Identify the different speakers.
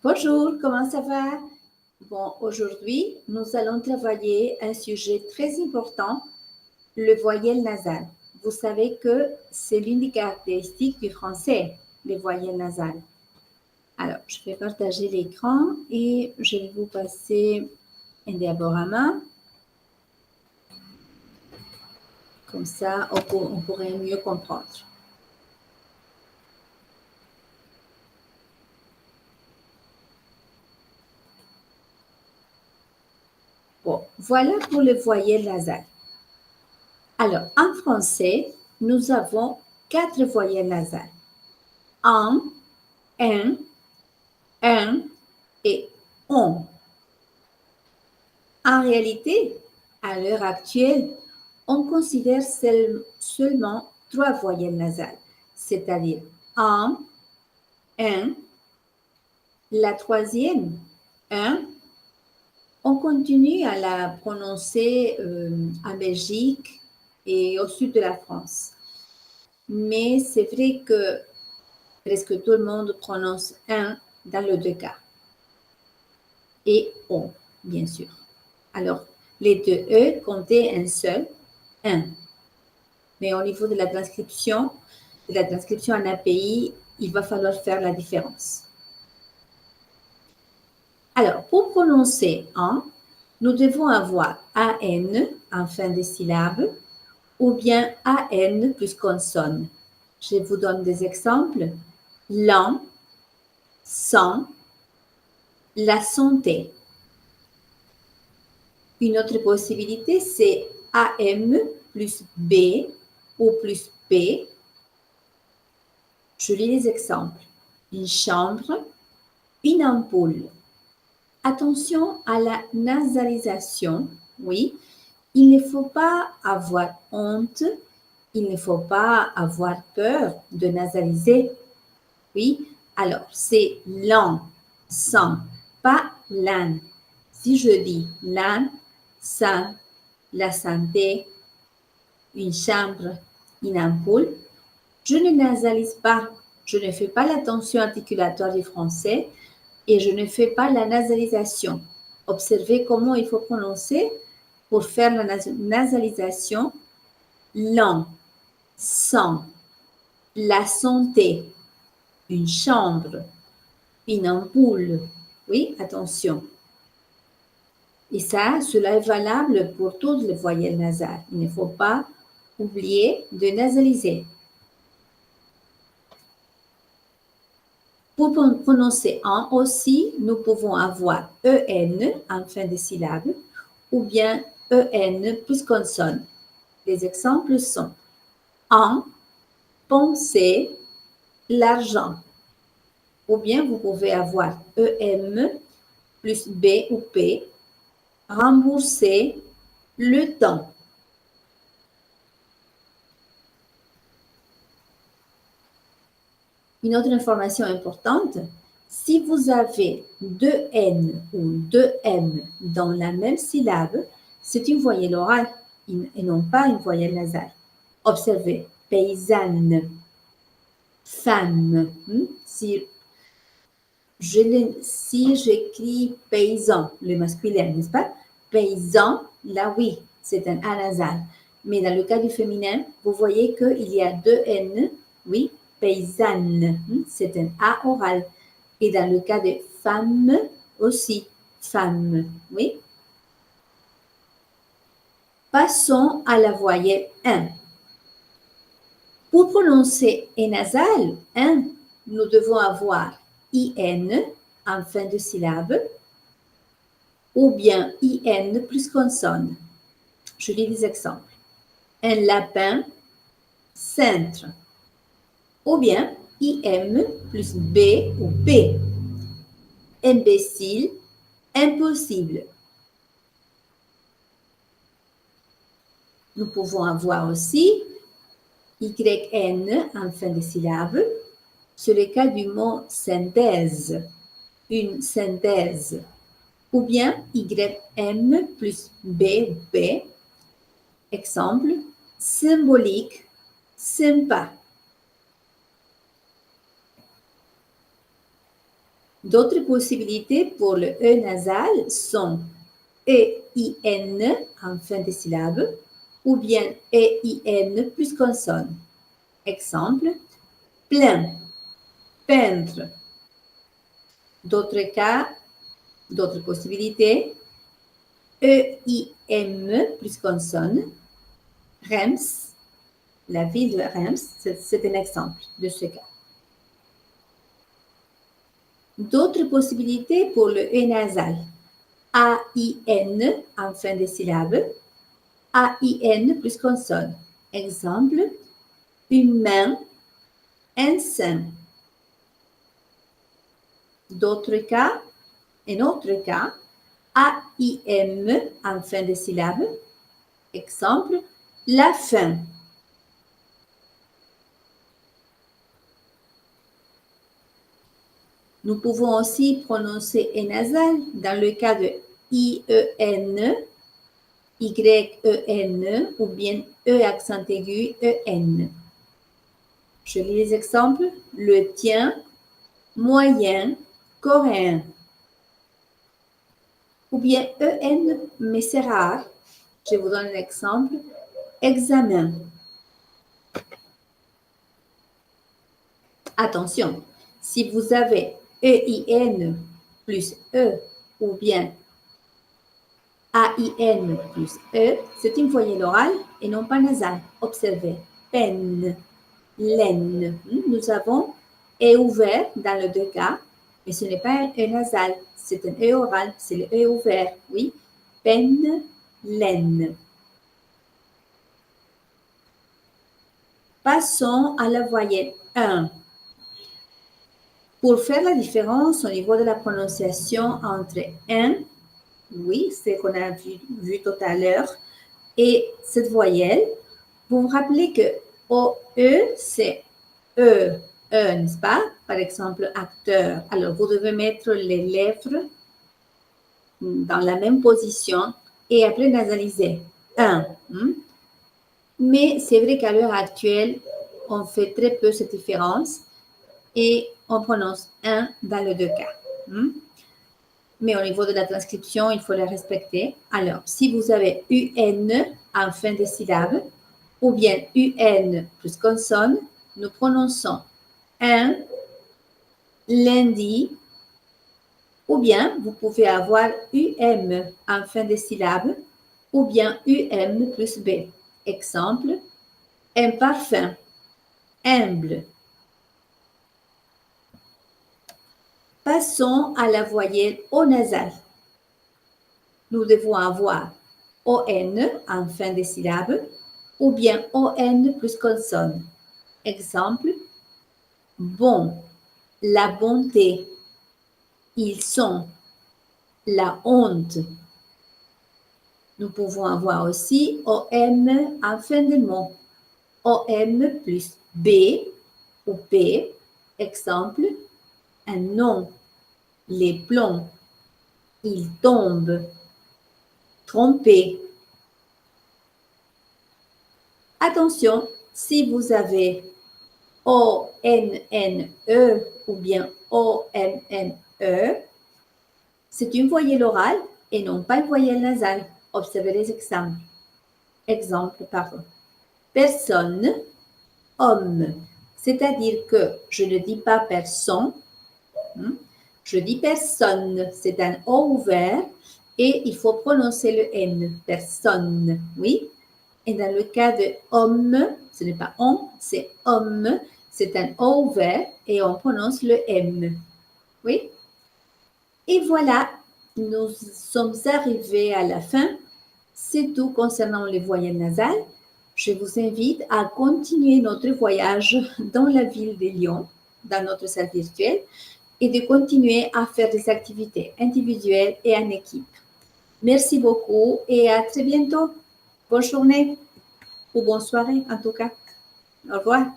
Speaker 1: Bonjour, comment ça va? Bon, aujourd'hui, nous allons travailler un sujet très important, le voyelle nasale. Vous savez que c'est l'une des caractéristiques du français, les voyelles nasales. Alors, je vais partager l'écran et je vais vous passer un diaporama. Comme ça, on pourrait mieux comprendre. Bon, voilà pour le voyelle nasale. Alors, en français, nous avons 4 voyelles nasales. Un, un et on. En réalité, à l'heure actuelle, on considère seulement 3 voyelles nasales, c'est-à-dire un, la troisième, un. On continue à la prononcer en Belgique et au sud de la France. Mais c'est vrai que presque tout le monde prononce un dans les deux cas. Et on, bien sûr. Alors, les deux E comptaient un seul, un. Mais au niveau de la transcription en API, il va falloir faire la différence. Alors, pour prononcer un, nous devons avoir AN en fin de syllabe ou bien AN plus consonne. Je vous donne des exemples. L'an, sans, la santé. Une autre possibilité, c'est AM plus B ou plus P. Je lis les exemples. Une chambre, une ampoule. Attention à la nasalisation. Oui, il ne faut pas avoir honte, il ne faut pas avoir peur de nasaliser. Oui, alors c'est l'an, sans, pas l'an. Si je dis l'an, sans, la santé, une chambre, une ampoule, je ne nasalise pas, je ne fais pas la tension articulatoire du français et je ne fais pas la nasalisation. Observez comment il faut prononcer pour faire la nasalisation. L'an, sans, la santé, une chambre, une ampoule. Oui, attention. Et ça, cela est valable pour toutes les voyelles nasales. Il ne faut pas oublier de nasaliser. Pour prononcer en aussi, nous pouvons avoir EN en fin de syllabe ou bien EN plus consonne. Les exemples sont en, penser, l'argent. Ou bien vous pouvez avoir EM plus B ou P, rembourser, le temps. Une autre information importante, si vous avez deux N ou deux M dans la même syllabe, c'est une voyelle orale et non pas une voyelle nasale. Observez, paysanne, femme. Si j'écris paysan, le masculin, n'est-ce pas? Paysan, là oui, c'est un A nasal. Mais dans le cas du féminin, vous voyez qu'il y a deux N, oui, paysanne, c'est un A oral. Et dans le cas de femme aussi, femme, oui. Passons à la voyelle 1. Pour prononcer un nasal, 1, nous devons avoir IN en fin de syllabe ou bien IN plus consonne. Je lis des exemples. Un lapin, cintre. Ou bien IM plus B ou P. Imbécile, impossible. Nous pouvons avoir aussi YN en fin de syllabe. C'est le cas du mot synthèse, une synthèse. Ou bien YM plus B ou P. Exemple, symbolique, sympa. D'autres possibilités pour le E nasal sont E-I-N en fin de syllabe ou bien E-I-N plus consonne. Exemple, plein, peindre. D'autres cas, d'autres possibilités, E-I-M plus consonne, Reims, la ville de Reims, c'est un exemple de ce cas. D'autres possibilités pour le E nasal, A-I-N en fin de syllabe, A-I-N plus consonne. Exemple, une main, un sein. D'autres cas, un autre cas, A-I-M en fin de syllabe. Exemple, la fin. Nous pouvons aussi prononcer E nasal dans le cas de I-E-N, Y-E-N ou bien E accent aigu, E-N. Je lis les exemples. Le tien, moyen, coréen. Ou bien EN, mais c'est rare. Je vous donne un exemple. Examen. Attention, si vous avez EIN plus E ou bien AIN plus E, c'est une voyelle orale et non pas nasale. Observez. Peine, laine. Nous avons E ouvert dans les deux cas, mais ce n'est pas un E nasal, c'est un E oral, c'est le E ouvert, oui. Peine, laine. Passons à la voyelle 1. Pour faire la différence au niveau de la prononciation entre un, oui, c'est ce qu'on a vu tout à l'heure, et cette voyelle, vous vous rappelez que OE, c'est E, n'est-ce pas? Par exemple, acteur. Alors, vous devez mettre les lèvres dans la même position et après nasaliser. Un. Mais c'est vrai qu'à l'heure actuelle, on fait très peu cette différence et on prononce un dans les deux cas. Mais au niveau de la transcription, il faut la respecter. Alors, si vous avez UN en fin de syllabe ou bien UN plus consonne, nous prononçons un lundi ou bien vous pouvez avoir UM en fin de syllabe ou bien UM plus B. Exemple, un parfum, humble. Passons à la voyelle O nasale. Nous devons avoir ON en fin de syllabe ou bien ON plus consonne. Exemple, bon, la bonté, ils sont, la honte. Nous pouvons avoir aussi OM en fin de mot. OM plus B ou P. Exemple, un nom, les plombs, ils tombent, tromper. Attention, si vous avez O-N-N-E ou bien O-M-M-E, c'est une voyelle orale et non pas une voyelle nasale. Observez les exemples. Personne, homme. C'est-à-dire que je ne dis pas personne, je dis personne. C'est un O ouvert et il faut prononcer le N. Personne, oui. Et dans le cas de homme, ce n'est pas on, c'est homme. C'est un O ouvert et on prononce le M. Oui. Et voilà, nous sommes arrivés à la fin. C'est tout concernant les voyelles nasales. Je vous invite à continuer notre voyage dans la ville de Lyon, dans notre salle virtuelle, et de continuer à faire des activités individuelles et en équipe. Merci beaucoup et à très bientôt. Bonne journée ou bonne soirée en tout cas. Au revoir.